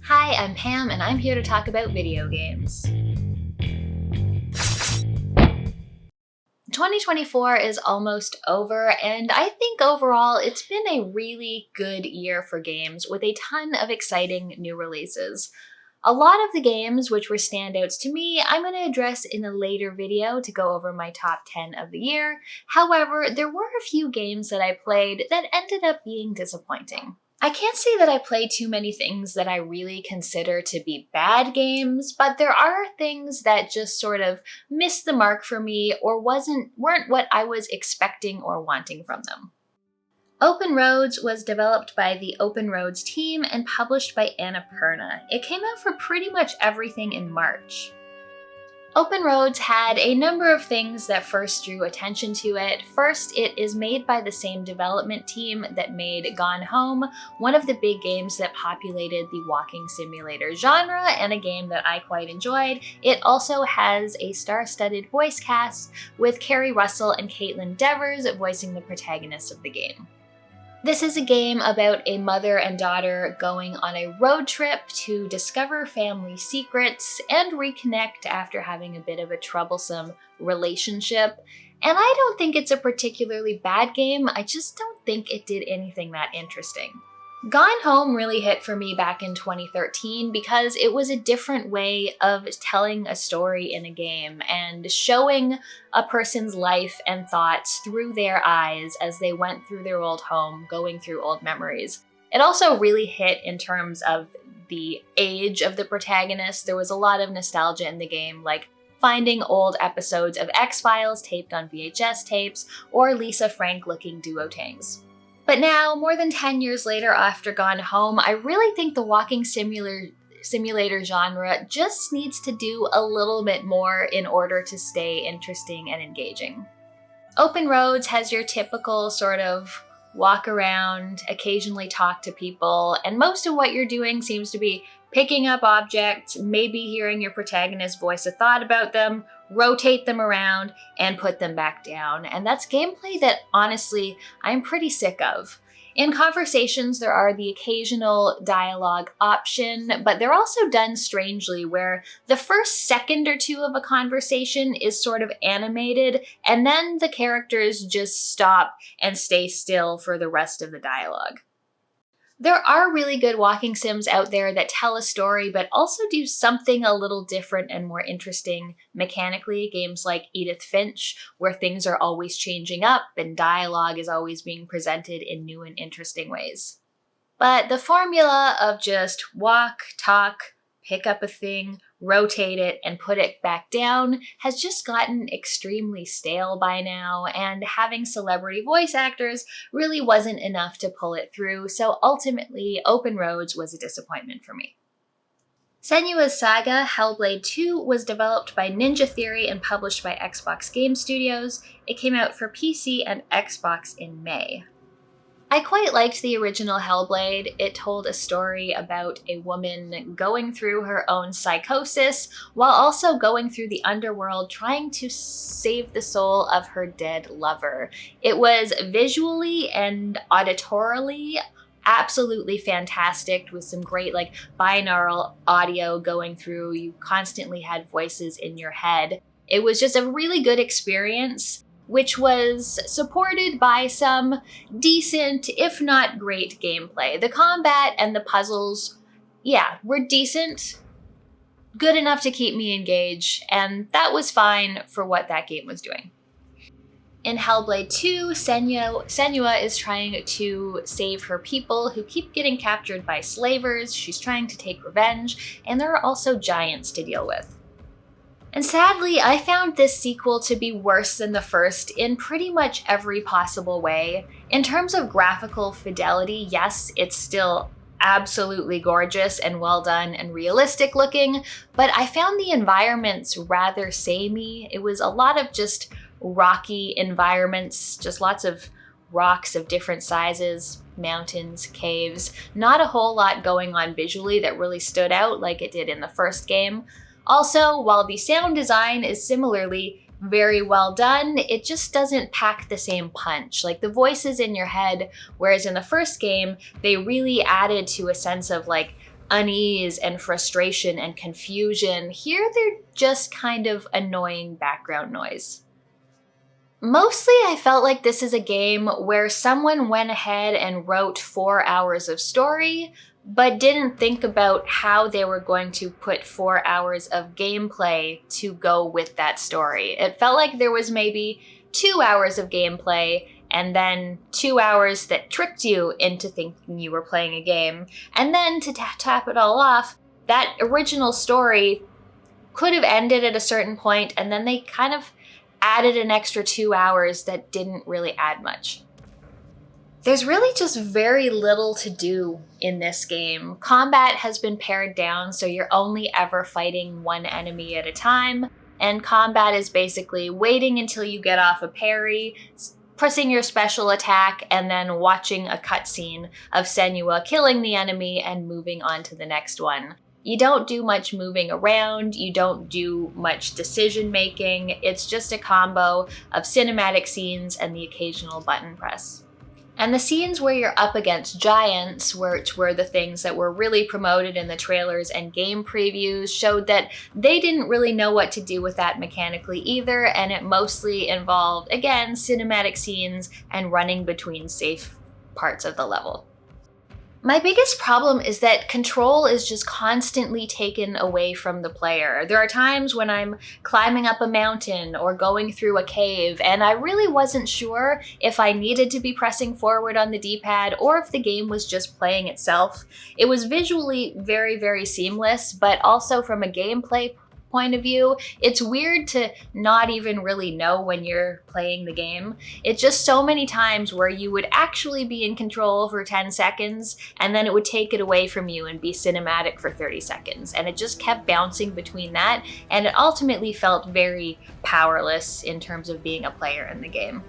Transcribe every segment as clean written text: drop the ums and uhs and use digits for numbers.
Hi, I'm Pam, and I'm here to talk about video games. 2024 is almost over, and I think overall it's been a really good year for games with a ton of exciting new releases. A lot of the games which were standouts to me, I'm going to address in a later video to go over my top 10 of the year. However, there were a few games that I played that ended up being disappointing. I can't say that I played too many things that I really consider to be bad games, but there are things that just sort of missed the mark for me or weren't what I was expecting or wanting from them. Open Roads was developed by the Open Roads team and published by Annapurna. It came out for pretty much everything in March. Open Roads had a number of things that first drew attention to it. First, it is made by the same development team that made Gone Home, one of the big games that populated the walking simulator genre and a game that I quite enjoyed. It also has a star-studded voice cast with Kerry Russell and Caitlin Devers voicing the protagonists of the game. This is a game about a mother and daughter going on a road trip to discover family secrets and reconnect after having a bit of a troublesome relationship. And I don't think it's a particularly bad game, I just don't think it did anything that interesting. Gone Home really hit for me back in 2013 because it was a different way of telling a story in a game and showing a person's life and thoughts through their eyes as they went through their old home, going through old memories. It also really hit in terms of the age of the protagonist. There was a lot of nostalgia in the game, like finding old episodes of X-Files taped on VHS tapes or Lisa Frank looking duotangs. But now, more than 10 years later after Gone Home, I really think the walking simulator genre just needs to do a little bit more in order to stay interesting and engaging. Open Roads has your typical sort of walk around, occasionally talk to people, and most of what you're doing seems to be picking up objects, maybe hearing your protagonist voice a thought about them, rotate them around, and put them back down. And that's gameplay that, honestly, I'm pretty sick of. In conversations, there are the occasional dialogue option, but they're also done strangely where the first second or two of a conversation is sort of animated, and then the characters just stop and stay still for the rest of the dialogue. There are really good walking sims out there that tell a story but also do something a little different and more interesting mechanically. Games like Edith Finch, where things are always changing up and dialogue is always being presented in new and interesting ways. But the formula of just walk, talk, pick up a thing, rotate it, and put it back down has just gotten extremely stale by now, and having celebrity voice actors really wasn't enough to pull it through, so ultimately Open Roads was a disappointment for me. Senua's Saga, Hellblade 2, was developed by Ninja Theory and published by Xbox Game Studios. It came out for PC and Xbox in May. I quite liked the original Hellblade. It told a story about a woman going through her own psychosis while also going through the underworld trying to save the soul of her dead lover. It was visually and auditorily absolutely fantastic with some great binaural audio going through. You constantly had voices in your head. It was just a really good experience, which was supported by some decent, if not great, gameplay. The combat and the puzzles, were decent, good enough to keep me engaged, and that was fine for what that game was doing. In Hellblade 2, Senua is trying to save her people who keep getting captured by slavers. She's trying to take revenge, and there are also giants to deal with. And sadly, I found this sequel to be worse than the first in pretty much every possible way. In terms of graphical fidelity, yes, it's still absolutely gorgeous and well done and realistic looking, but I found the environments rather samey. It was a lot of just rocky environments, just lots of rocks of different sizes, mountains, caves, not a whole lot going on visually that really stood out like it did in the first game. Also, while the sound design is similarly very well done, it just doesn't pack the same punch. Like the voices in your head, whereas in the first game, they really added to a sense of unease and frustration and confusion. Here, they're just kind of annoying background noise. Mostly, I felt like this is a game where someone went ahead and wrote 4 hours of story, but didn't think about how they were going to put 4 hours of gameplay to go with that story. It felt like there was maybe 2 hours of gameplay, and then 2 hours that tricked you into thinking you were playing a game. And then to top it all off, that original story could have ended at a certain point, and then they kind of added an extra 2 hours that didn't really add much. There's really just very little to do in this game. Combat has been pared down, so you're only ever fighting one enemy at a time, and combat is basically waiting until you get off a parry, pressing your special attack, and then watching a cutscene of Senua killing the enemy and moving on to the next one. You don't do much moving around, you don't do much decision making, it's just a combo of cinematic scenes and the occasional button press. And the scenes where you're up against giants, which were the things that were really promoted in the trailers and game previews, showed that they didn't really know what to do with that mechanically either, and it mostly involved, again, cinematic scenes and running between safe parts of the level. My biggest problem is that control is just constantly taken away from the player. There are times when I'm climbing up a mountain or going through a cave, and I really wasn't sure if I needed to be pressing forward on the D-pad or if the game was just playing itself. It was visually very, very seamless, but also from a gameplay point of view, it's weird to not even really know when you're playing the game. It's just so many times where you would actually be in control for 10 seconds and then it would take it away from you and be cinematic for 30 seconds. And it just kept bouncing between that, and it ultimately felt very powerless in terms of being a player in the game.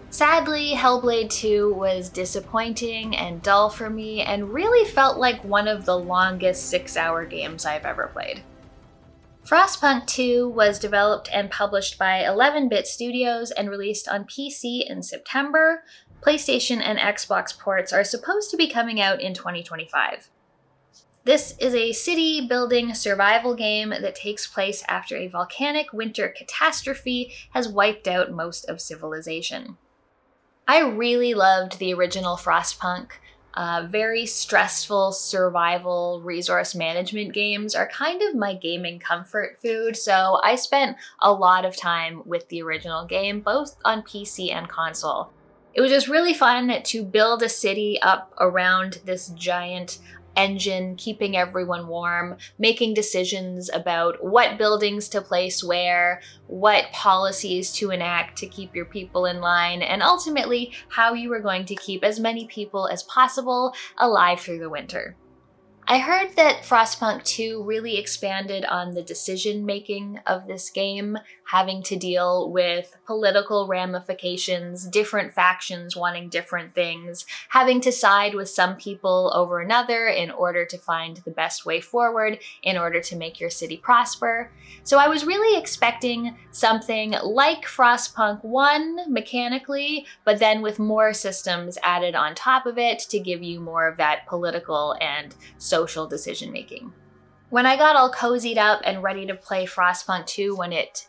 Sadly, Hellblade 2 was disappointing and dull for me and really felt like one of the longest 6-hour games I've ever played. Frostpunk 2 was developed and published by 11-Bit Studios and released on PC in September. PlayStation and Xbox ports are supposed to be coming out in 2025. This is a city-building survival game that takes place after a volcanic winter catastrophe has wiped out most of civilization. I really loved the original Frostpunk. Very stressful survival resource management games are kind of my gaming comfort food, so I spent a lot of time with the original game, both on PC and console. It was just really fun to build a city up around this giant engine, keeping everyone warm, making decisions about what buildings to place where, what policies to enact to keep your people in line, and ultimately how you were going to keep as many people as possible alive through the winter. I heard that Frostpunk 2 really expanded on the decision-making of this game, having to deal with political ramifications, different factions wanting different things, having to side with some people over another in order to find the best way forward, in order to make your city prosper. So I was really expecting something like Frostpunk 1 mechanically, but then with more systems added on top of it to give you more of that political and social decision making. When I got all cozied up and ready to play Frostpunk 2 when it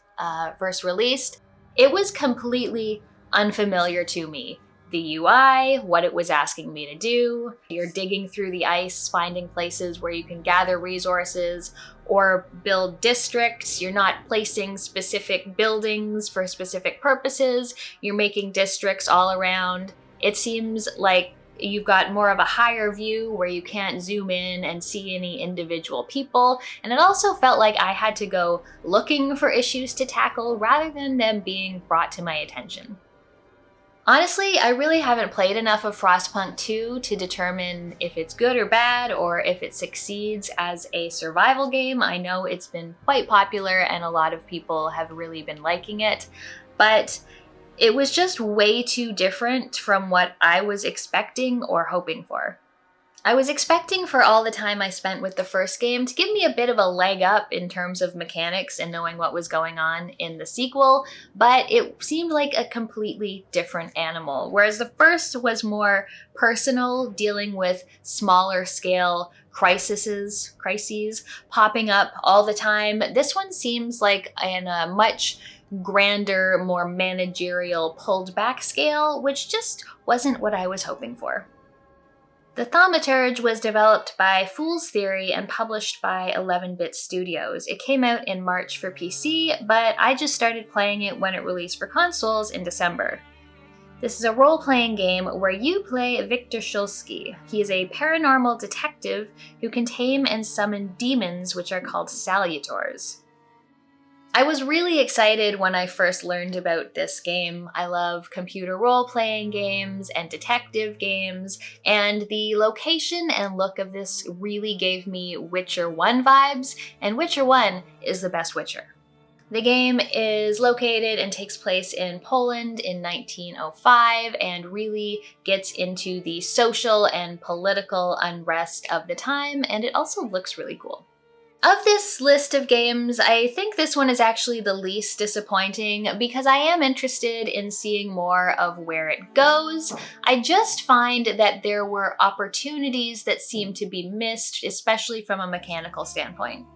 first released, it was completely unfamiliar to me. The UI, what it was asking me to do, you're digging through the ice, finding places where you can gather resources or build districts. You're not placing specific buildings for specific purposes. You're making districts all around. It seems like you've got more of a higher view where you can't zoom in and see any individual people. And it also felt like I had to go looking for issues to tackle rather than them being brought to my attention. Honestly, I really haven't played enough of Frostpunk 2 to determine if it's good or bad or if it succeeds as a survival game. I know it's been quite popular and a lot of people have really been liking it, but it was just way too different from what I was expecting or hoping for. I was expecting for all the time I spent with the first game to give me a bit of a leg up in terms of mechanics and knowing what was going on in the sequel, but it seemed like a completely different animal. Whereas the first was more personal, dealing with smaller scale crises popping up all the time. This one seems like in a much grander, more managerial, pulled back scale, which just wasn't what I was hoping for. The Thaumaturge was developed by Fool's Theory and published by 11-Bit Studios. It came out in March for PC, but I just started playing it when it released for consoles in December. This is a role-playing game where you play Victor Shulsky. He is a paranormal detective who can tame and summon demons, which are called Salutors. I was really excited when I first learned about this game. I love computer role-playing games and detective games, and the location and look of this really gave me Witcher 1 vibes, and Witcher 1 is the best Witcher. The game is located and takes place in Poland in 1905 and really gets into the social and political unrest of the time, and it also looks really cool. Of this list of games, I think this one is actually the least disappointing because I am interested in seeing more of where it goes. I just find that there were opportunities that seem to be missed, especially from a mechanical standpoint.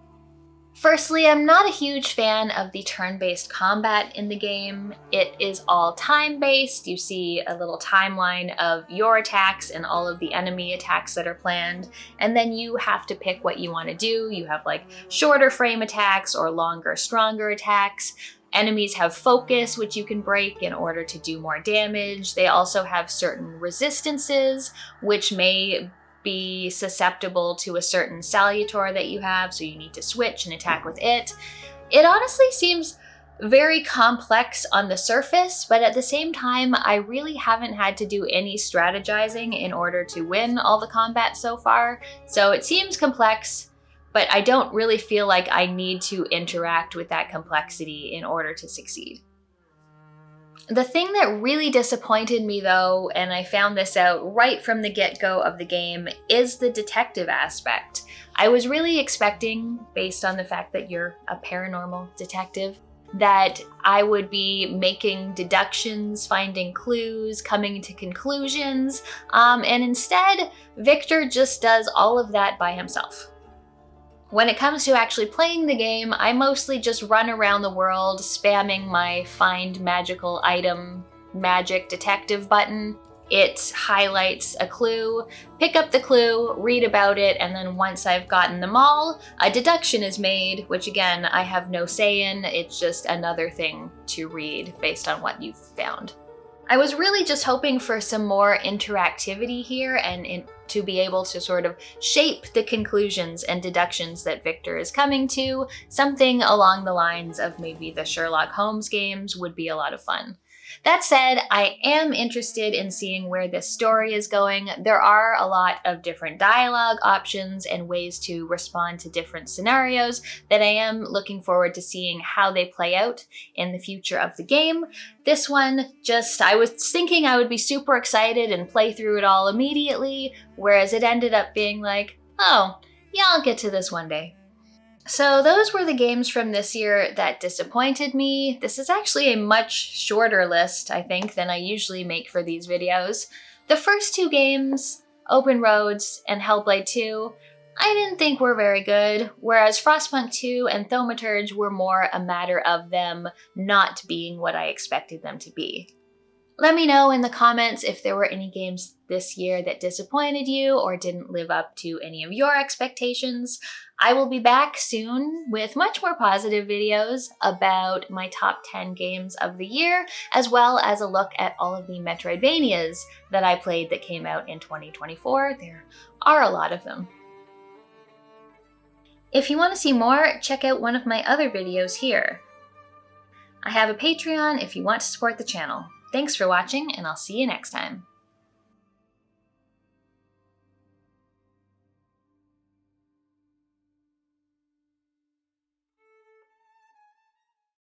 Firstly, I'm not a huge fan of the turn-based combat in the game. It is all time-based. You see a little timeline of your attacks and all of the enemy attacks that are planned, and then you have to pick what you want to do. You have like shorter frame attacks or longer, stronger attacks. Enemies have focus, which you can break in order to do more damage. They also have certain resistances, which may be susceptible to a certain salutor that you have, so you need to switch and attack with it. It honestly seems very complex on the surface, but at the same time, I really haven't had to do any strategizing in order to win all the combat so far. So it seems complex, but I don't really feel like I need to interact with that complexity in order to succeed. The thing that really disappointed me though, and I found this out right from the get-go of the game, is the detective aspect. I was really expecting, based on the fact that you're a paranormal detective, that I would be making deductions, finding clues, coming to conclusions, and instead, Victor just does all of that by himself. When it comes to actually playing the game, I mostly just run around the world spamming my find magical item magic detective button. It highlights a clue, pick up the clue, read about it, and then once I've gotten them all, a deduction is made, which again, I have no say in. It's just another thing to read based on what you've found. I was really just hoping for some more interactivity here and to be able to sort of shape the conclusions and deductions that Victor is coming to. Something along the lines of maybe the Sherlock Holmes games would be a lot of fun. That said, I am interested in seeing where this story is going. There are a lot of different dialogue options and ways to respond to different scenarios that I am looking forward to seeing how they play out in the future of the game. This one, I was thinking I would be super excited and play through it all immediately, whereas it ended up being like, oh, yeah, I'll get to this one day. So those were the games from this year that disappointed me. This is actually a much shorter list, I think, than I usually make for these videos. The first two games, Open Roads and Hellblade 2, I didn't think were very good, whereas Frostpunk 2 and Thaumaturge were more a matter of them not being what I expected them to be. Let me know in the comments if there were any games this year that disappointed you or didn't live up to any of your expectations. I will be back soon with much more positive videos about my top 10 games of the year, as well as a look at all of the Metroidvanias that I played that came out in 2024. There are a lot of them. If you want to see more, check out one of my other videos here. I have a Patreon if you want to support the channel. Thanks for watching, and I'll see you next time.